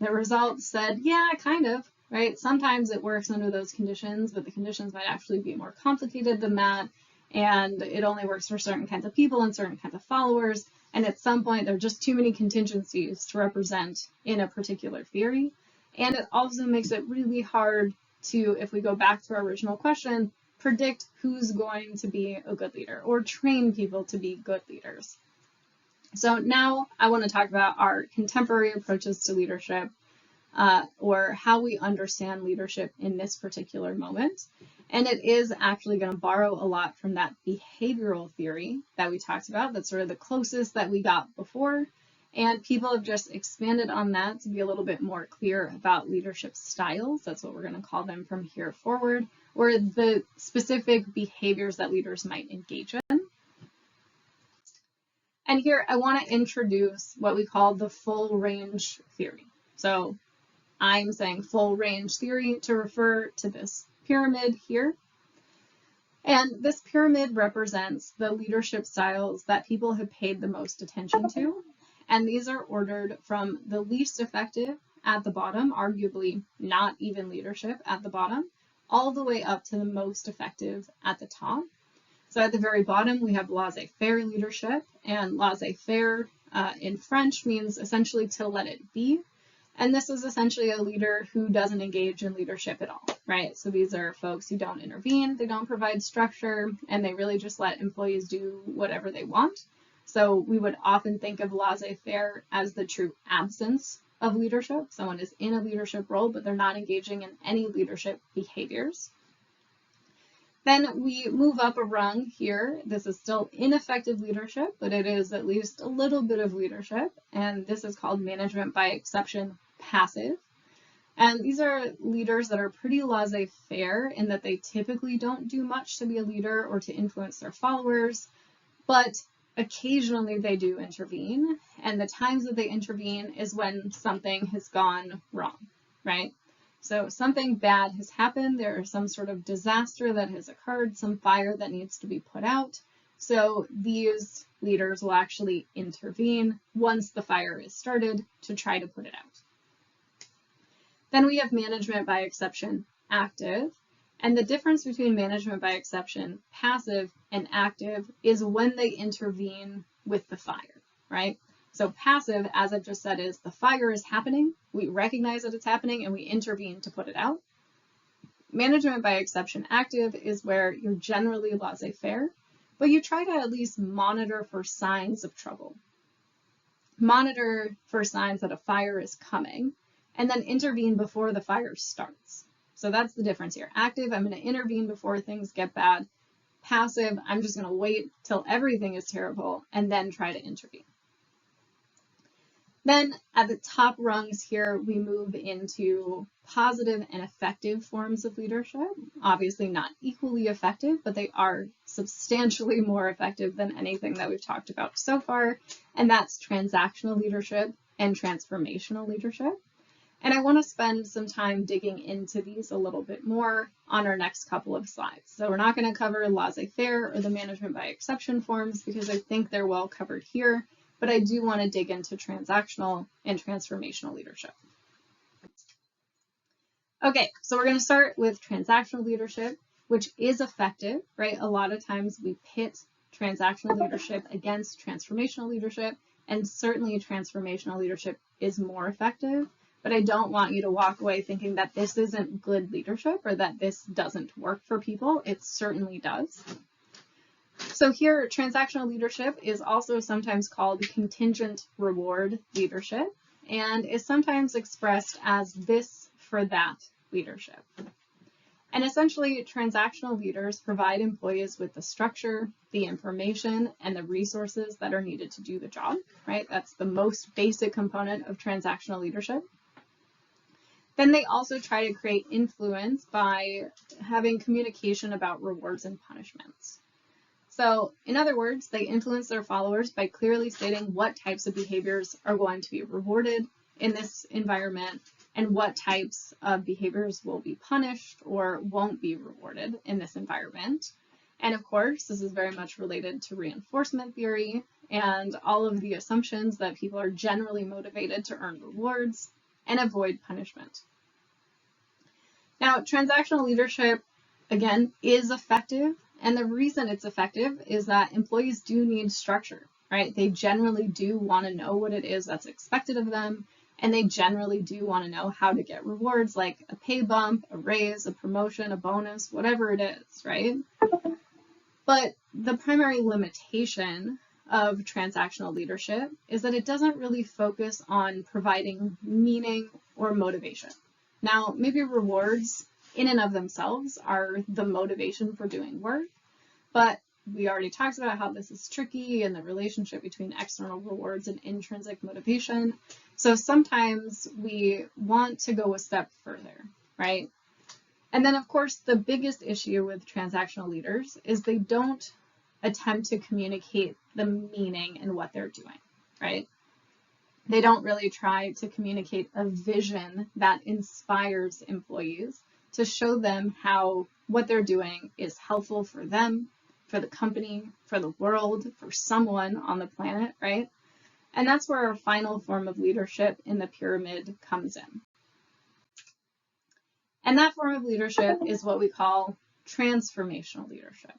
The results said, yeah, kind of, right? Sometimes it works under those conditions, but the conditions might actually be more complicated than that. And it only works for certain kinds of people and certain kinds of followers. And at some point, there are just too many contingencies to represent in a particular theory. And it also makes it really hard to, if we go back to our original question, predict who's going to be a good leader or train people to be good leaders. So now I want to talk about our contemporary approaches to leadership, or how we understand leadership in this particular moment. And it is actually going to borrow a lot from that behavioral theory that we talked about. That's sort of the closest that we got before. And people have just expanded on that to be a little bit more clear about leadership styles. That's what we're going to call them from here forward, or the specific behaviors that leaders might engage in. And here I want to introduce what we call the full range theory. So I'm saying full range theory to refer to this pyramid here. And this pyramid represents the leadership styles that people have paid the most attention to. And these are ordered from the least effective at the bottom, arguably not even leadership at the bottom, all the way up to the most effective at the top. So at the very bottom, we have laissez-faire leadership, and laissez-faire in French means essentially to let it be. And this is essentially a leader who doesn't engage in leadership at all, right? So these are folks who don't intervene, they don't provide structure, and they really just let employees do whatever they want. So we would often think of laissez-faire as the true absence of leadership. Someone is in a leadership role, but they're not engaging in any leadership behaviors. Then we move up a rung here. This is still ineffective leadership, but it is at least a little bit of leadership. And this is called management by exception passive. And these are leaders that are pretty laissez-faire in that they typically don't do much to be a leader or to influence their followers, but occasionally they do intervene. And the times that they intervene is when something has gone wrong, right? So something bad has happened, there is some sort of disaster that has occurred, some fire that needs to be put out. So these leaders will actually intervene once the fire is started to try to put it out. Then we have management by exception active. And the difference between management by exception passive and active is when they intervene with the fire, right? So passive, as I've just said, is the fire is happening, we recognize that it's happening, and we intervene to put it out. Management by exception active is where you're generally laissez-faire, but you try to at least monitor for signs of trouble. Monitor for signs that a fire is coming, and then intervene before the fire starts. So that's the difference here. Active, I'm going to intervene before things get bad. Passive, I'm just going to wait till everything is terrible and then try to intervene. Then at the top rungs here, we move into positive and effective forms of leadership. Obviously not equally effective, but they are substantially more effective than anything that we've talked about so far. And that's transactional leadership and transformational leadership. And I want to spend some time digging into these a little bit more on our next couple of slides. So we're not going to cover laissez-faire or the management by exception forms because I think they're well covered here, but I do want to dig into transactional and transformational leadership. Okay, so we're going to start with transactional leadership, which is effective, right? A lot of times we pit transactional leadership against transformational leadership, and certainly transformational leadership is more effective. But I don't want you to walk away thinking that this isn't good leadership or that this doesn't work for people. It certainly does. So here, transactional leadership is also sometimes called contingent reward leadership and is sometimes expressed as this for that leadership. And essentially, transactional leaders provide employees with the structure, the information, and the resources that are needed to do the job, right? That's the most basic component of transactional leadership. Then they also try to create influence by having communication about rewards and punishments. So in other words, they influence their followers by clearly stating what types of behaviors are going to be rewarded in this environment and what types of behaviors will be punished or won't be rewarded in this environment. And of course, this is very much related to reinforcement theory and all of the assumptions that people are generally motivated to earn rewards and avoid punishment. Now, transactional leadership, again, is effective. And the reason it's effective is that employees do need structure, right? They generally do want to know what it is that's expected of them. And they generally do want to know how to get rewards like a pay bump, a raise, a promotion, a bonus, whatever it is, right? But the primary limitation of transactional leadership is that it doesn't really focus on providing meaning or motivation. Now, maybe rewards in and of themselves are the motivation for doing work, but we already talked about how this is tricky and the relationship between external rewards and intrinsic motivation. So sometimes we want to go a step further, right? And then, of course, the biggest issue with transactional leaders is they don't attempt to communicate the meaning in what they're doing, right? They don't really try to communicate a vision that inspires employees to show them how what they're doing is helpful for them, for the company, for the world, for someone on the planet, right? And that's where our final form of leadership in the pyramid comes in. And that form of leadership is what we call transformational leadership.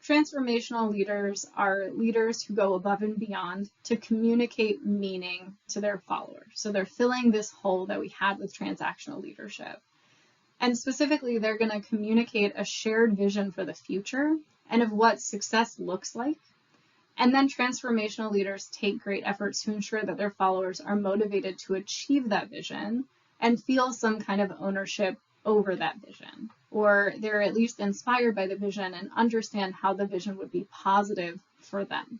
Transformational leaders are leaders who go above and beyond to communicate meaning to their followers. So they're filling this hole that we had with transactional leadership. And specifically, they're going to communicate a shared vision for the future and of what success looks like. And then transformational leaders take great efforts to ensure that their followers are motivated to achieve that vision and feel some kind of ownership over that vision, or they're at least inspired by the vision and understand how the vision would be positive for them.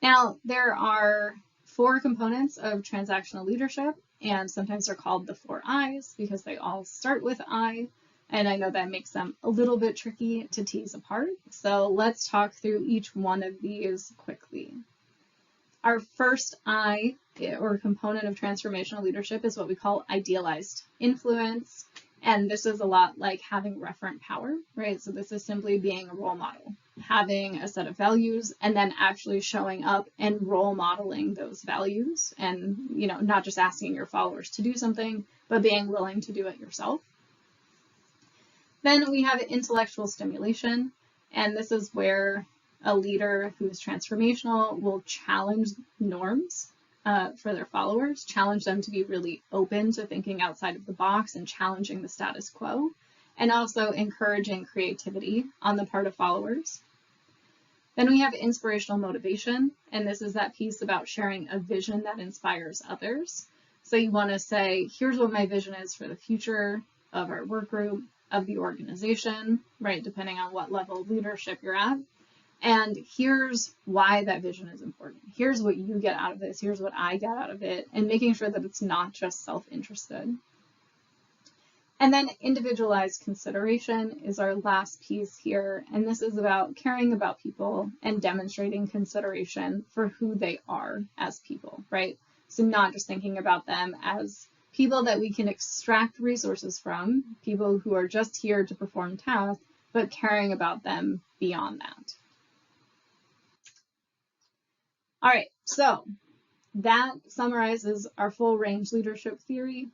Now, there are 4 components of transactional leadership, and sometimes they're called the 4 I's because they all start with I, and I know that makes them a little bit tricky to tease apart. So let's talk through each one of these quickly. Our first I, or component of transformational leadership, is what we call idealized influence. And this is a lot like having referent power, right? So this is simply being a role model, having a set of values, and then actually showing up and role modeling those values. And, not just asking your followers to do something, but being willing to do it yourself. Then we have intellectual stimulation. And this is where a leader who is transformational will challenge norms for their followers, challenge them to be really open to thinking outside of the box and challenging the status quo, and also encouraging creativity on the part of followers. Then we have inspirational motivation, and this is that piece about sharing a vision that inspires others. So you want to say, here's what my vision is for the future of our work group, of the organization, right, depending on what level of leadership you're at. And here's why that vision is important. Here's what you get out of this. Here's what I get out of it. And making sure that it's not just self-interested. And then individualized consideration is our last piece here. And this is about caring about people and demonstrating consideration for who they are as people, right? So not just thinking about them as people that we can extract resources from, people who are just here to perform tasks, but caring about them beyond that. All right, so that summarizes our full range leadership theory.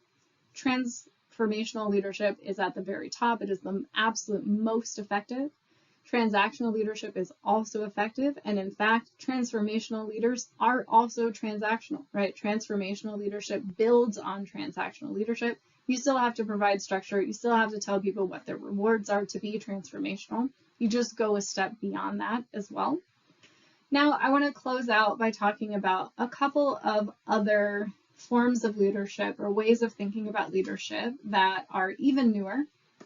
Transformational leadership is at the very top. It is the absolute most effective. Transactional leadership is also effective. And in fact, transformational leaders are also transactional, right? Transformational leadership builds on transactional leadership. You still have to provide structure. You still have to tell people what their rewards are to be transformational. You just go a step beyond that as well. Now, I want to close out by talking about a couple of other forms of leadership or ways of thinking about leadership that are even newer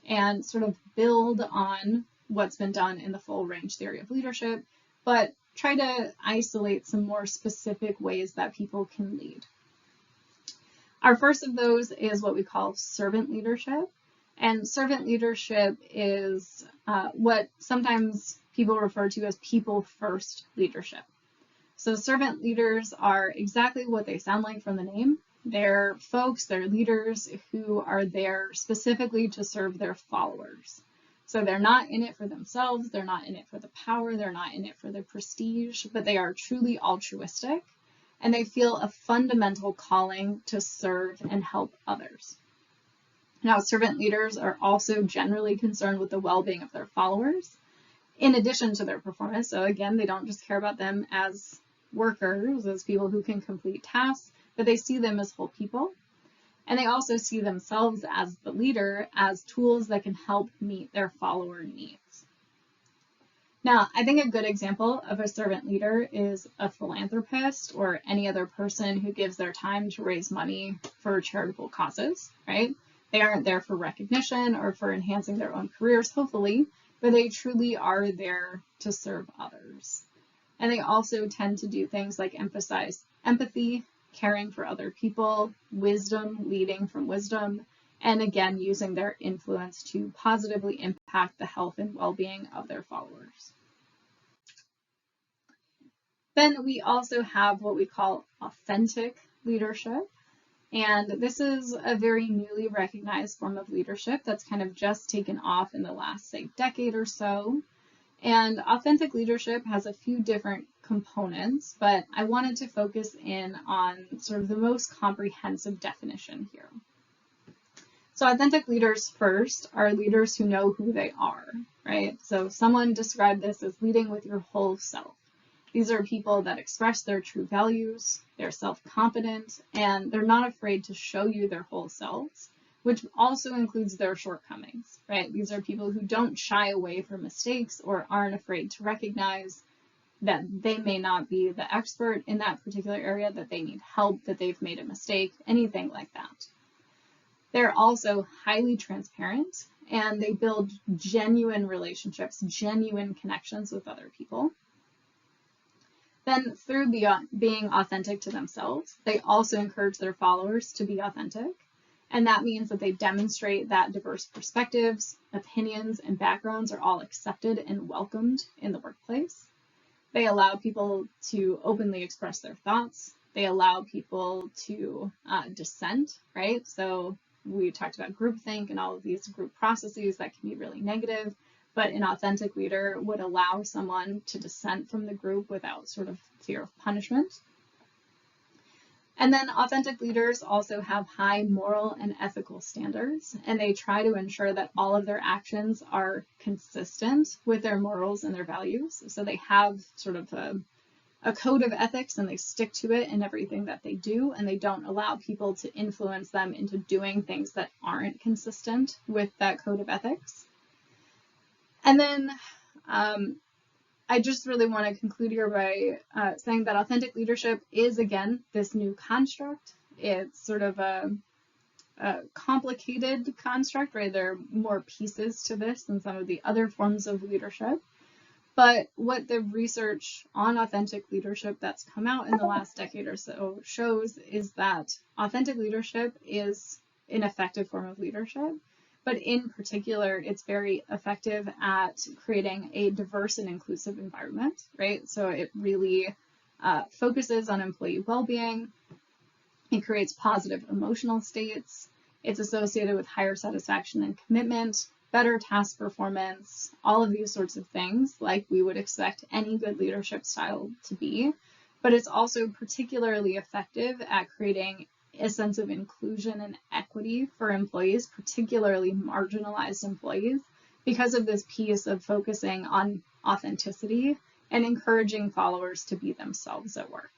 and sort of build on what's been done in the full range theory of leadership, but try to isolate some more specific ways that people can lead. Our first of those is what we call servant leadership. And servant leadership is what sometimes people refer to as people-first leadership. So servant leaders are exactly what they sound like from the name. They're folks, they're leaders who are there specifically to serve their followers. So they're not in it for themselves, they're not in it for the power, they're not in it for the prestige, but they are truly altruistic, and they feel a fundamental calling to serve and help others. Now, servant leaders are also generally concerned with the well-being of their followers, in addition to their performance. So again, they don't just care about them as workers, as people who can complete tasks, but they see them as whole people. And they also see themselves as the leader as tools that can help meet their follower needs. Now, I think a good example of a servant leader is a philanthropist or any other person who gives their time to raise money for charitable causes, right? They aren't there for recognition or for enhancing their own careers, hopefully, but they truly are there to serve others. And they also tend to do things like emphasize empathy, caring for other people, wisdom, leading from wisdom, and again, using their influence to positively impact the health and well-being of their followers. Then we also have what we call authentic leadership. And this is a very newly recognized form of leadership that's kind of just taken off in the last, say, decade or so. And authentic leadership has a few different components, but I wanted to focus in on sort of the most comprehensive definition here. So authentic leaders first are leaders who know who they are, right? So someone described this as leading with your whole self. These are people that express their true values, they're self-confident, and they're not afraid to show you their whole selves, which also includes their shortcomings, right? These are people who don't shy away from mistakes or aren't afraid to recognize that they may not be the expert in that particular area, that they need help, that they've made a mistake, anything like that. They're also highly transparent, and they build genuine relationships, genuine connections with other people. Then through being authentic to themselves, they also encourage their followers to be authentic. And that means that they demonstrate that diverse perspectives, opinions, and backgrounds are all accepted and welcomed in the workplace. They allow people to openly express their thoughts. They allow people to dissent, right? So we talked about groupthink and all of these group processes that can be really negative, but an authentic leader would allow someone to dissent from the group without sort of fear of punishment. And then authentic leaders also have high moral and ethical standards, and they try to ensure that all of their actions are consistent with their morals and their values. So they have sort of a code of ethics, and they stick to it in everything that they do, and they don't allow people to influence them into doing things that aren't consistent with that code of ethics. And then I just really want to conclude here by saying that authentic leadership is, again, this new construct. It's sort of a complicated construct, right? There are more pieces to this than some of the other forms of leadership. But what the research on authentic leadership that's come out in the last decade or so shows is that authentic leadership is an effective form of leadership. But in particular, it's very effective at creating a diverse and inclusive environment, right? So it really focuses on employee well-being. It creates positive emotional states. It's associated with higher satisfaction and commitment, better task performance, all of these sorts of things like we would expect any good leadership style to be. But it's also particularly effective at creating a sense of inclusion and equity for employees, particularly marginalized employees, because of this piece of focusing on authenticity and encouraging followers to be themselves at work.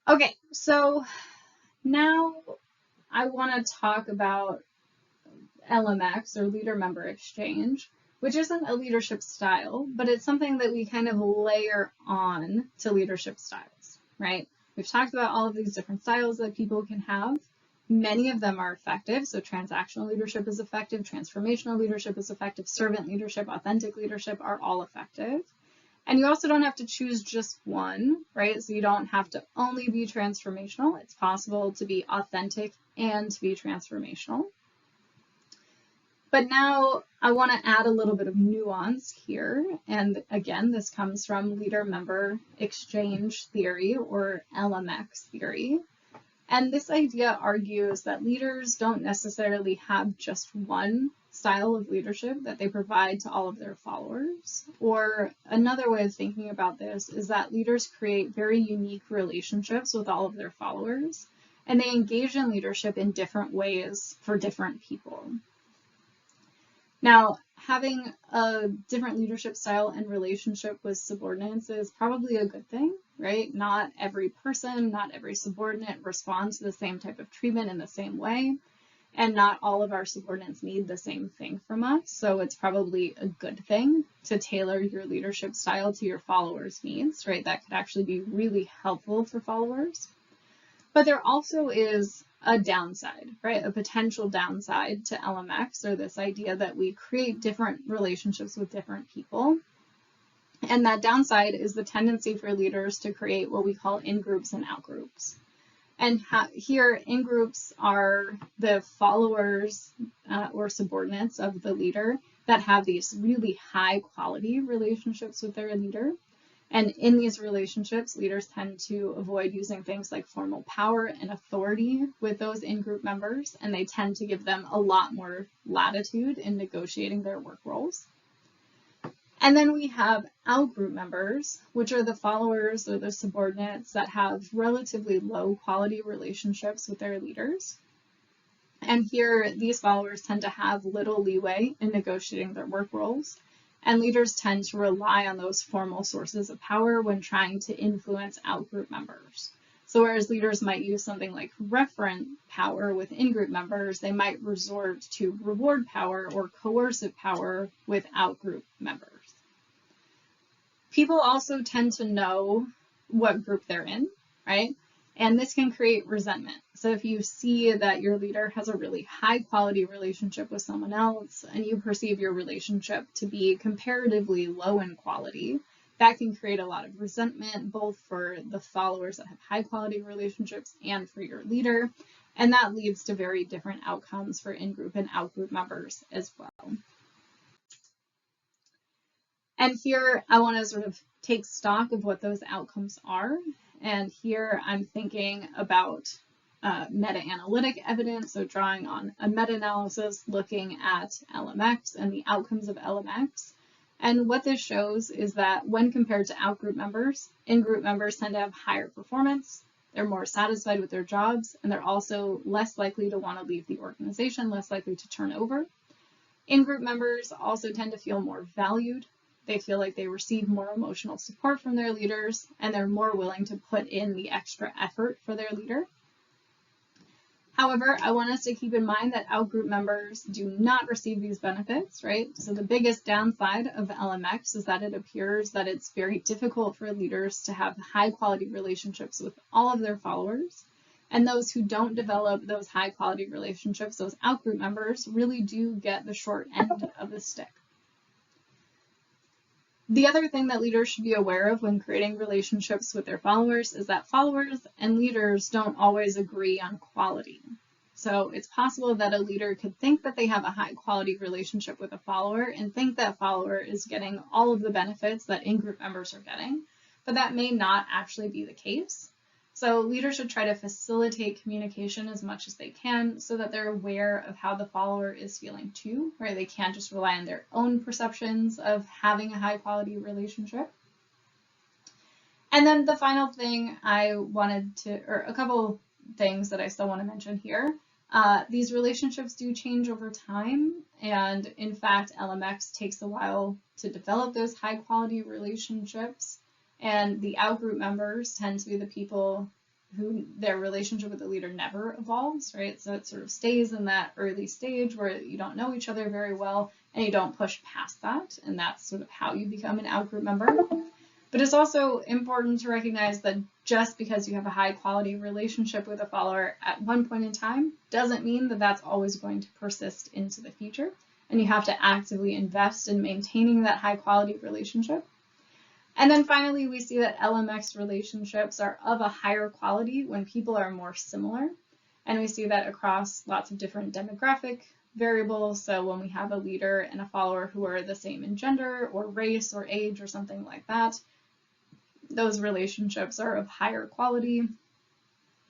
Okay, so now I want to talk about LMX, or Leader Member Exchange, which isn't a leadership style, but it's something that we kind of layer on to leadership styles, right? We've talked about all of these different styles that people can have. Many of them are effective. So transactional leadership is effective, transformational leadership is effective, servant leadership, authentic leadership are all effective. And you also don't have to choose just one, right? So you don't have to only be transformational. It's possible to be authentic and to be transformational. But now I want to add a little bit of nuance here. And again, this comes from Leader Member Exchange theory, or LMX theory. And this idea argues that leaders don't necessarily have just one style of leadership that they provide to all of their followers. Or another way of thinking about this is that leaders create very unique relationships with all of their followers. and they engage in leadership in different ways for different people. Now, having a different leadership style and relationship with subordinates is probably a good thing, right? Not every person, not every subordinate responds to the same type of treatment in the same way, and not all of our subordinates need the same thing from us. So it's probably a good thing to tailor your leadership style to your followers' needs, right? That could actually be really helpful for followers. But there also is a downside, right? A potential downside to LMX, or this idea that we create different relationships with different people. And that downside is the tendency for leaders to create what we call in-groups and out-groups. And here, in-groups are the followers or subordinates of the leader that have these really high-quality relationships with their leader. And in these relationships, leaders tend to avoid using things like formal power and authority with those in-group members, and they tend to give them a lot more latitude in negotiating their work roles. And then we have out-group members, which are the followers or the subordinates that have relatively low quality relationships with their leaders. And here, these followers tend to have little leeway in negotiating their work roles. And leaders tend to rely on those formal sources of power when trying to influence out-group members. So whereas leaders might use something like referent power with in-group members, they might resort to reward power or coercive power with out-group members. People also tend to know what group they're in, right? And this can create resentment. So if you see that your leader has a really high quality relationship with someone else and you perceive your relationship to be comparatively low in quality, that can create a lot of resentment, both for the followers that have high quality relationships and for your leader. And that leads to very different outcomes for in-group and out-group members as well. And here I want to sort of take stock of what those outcomes are. And here I'm thinking about meta-analytic evidence, so drawing on a meta-analysis looking at LMX and the outcomes of LMX. And what this shows is that when compared to out-group members, in-group members tend to have higher performance, they're more satisfied with their jobs, and they're also less likely to want to leave the organization, less likely to turn over. In-group members also tend to feel more valued. They feel like they receive more emotional support from their leaders, and they're more willing to put in the extra effort for their leader. However, I want us to keep in mind that out-group members do not receive these benefits, right? So the biggest downside of LMX is that it appears that it's very difficult for leaders to have high-quality relationships with all of their followers. And those who don't develop those high-quality relationships, those out-group members, really do get the short end of the stick. The other thing that leaders should be aware of when creating relationships with their followers is that followers and leaders don't always agree on quality. So it's possible that a leader could think that they have a high quality relationship with a follower and think that follower is getting all of the benefits that in-group members are getting, but that may not actually be the case. So leaders should try to facilitate communication as much as they can so that they're aware of how the follower is feeling too, right? They can't just rely on their own perceptions of having a high quality relationship. And then the final thing I wanted to, or a couple things that I still want to mention here. These relationships do change over time. And in fact, LMX takes a while to develop those high quality relationships. And the out-group members tend to be the people who their relationship with the leader never evolves, right? So it sort of stays in that early stage where you don't know each other very well and you don't push past that. And that's sort of how you become an out-group member. But it's also important to recognize that just because you have a high quality relationship with a follower at one point in time doesn't mean that that's always going to persist into the future. And you have to actively invest in maintaining that high quality relationship. And then finally, we see that LMX relationships are of a higher quality when people are more similar. And we see that across lots of different demographic variables. So when we have a leader and a follower who are the same in gender or race or age or something like that, those relationships are of higher quality.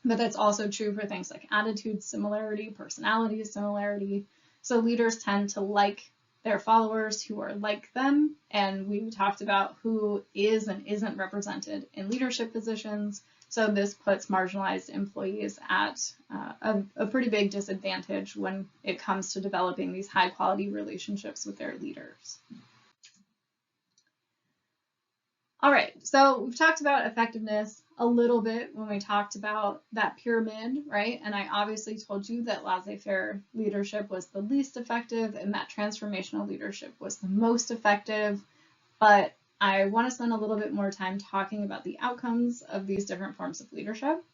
But that's also true for things like attitude similarity, personality similarity. So leaders tend to like their followers who are like them, and we talked about who is and isn't represented in leadership positions. So this puts marginalized employees at a pretty big disadvantage when it comes to developing these high quality relationships with their leaders. All right, so we've talked about effectiveness a little bit when we talked about that pyramid, right? And I obviously told you that laissez-faire leadership was the least effective and that transformational leadership was the most effective. But I want to spend a little bit more time talking about the outcomes of these different forms of leadership.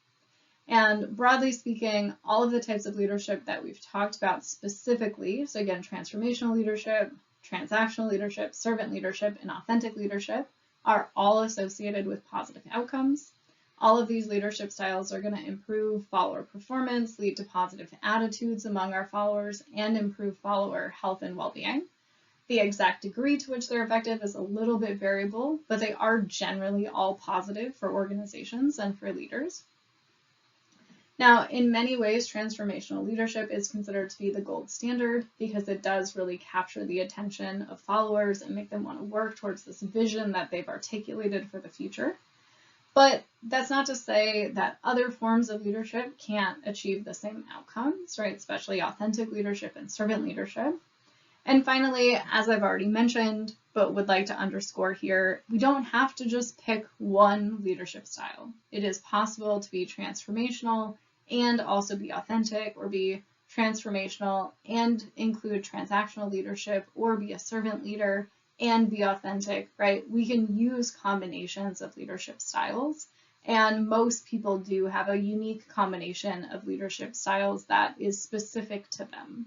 And broadly speaking, all of the types of leadership that we've talked about specifically, so again, transformational leadership, transactional leadership, servant leadership, and authentic leadership, are all associated with positive outcomes. All of these leadership styles are going to improve follower performance, lead to positive attitudes among our followers, and improve follower health and well-being. The exact degree to which they're effective is a little bit variable, but they are generally all positive for organizations and for leaders. Now, in many ways, transformational leadership is considered to be the gold standard because it does really capture the attention of followers and make them want to work towards this vision that they've articulated for the future. But that's not to say that other forms of leadership can't achieve the same outcomes, right? Especially authentic leadership and servant leadership. And finally, as I've already mentioned, but would like to underscore here, we don't have to just pick one leadership style. It is possible to be transformational and also be authentic, or be transformational and include transactional leadership, or be a servant leader and be authentic, right? We can use combinations of leadership styles, and most people do have a unique combination of leadership styles that is specific to them.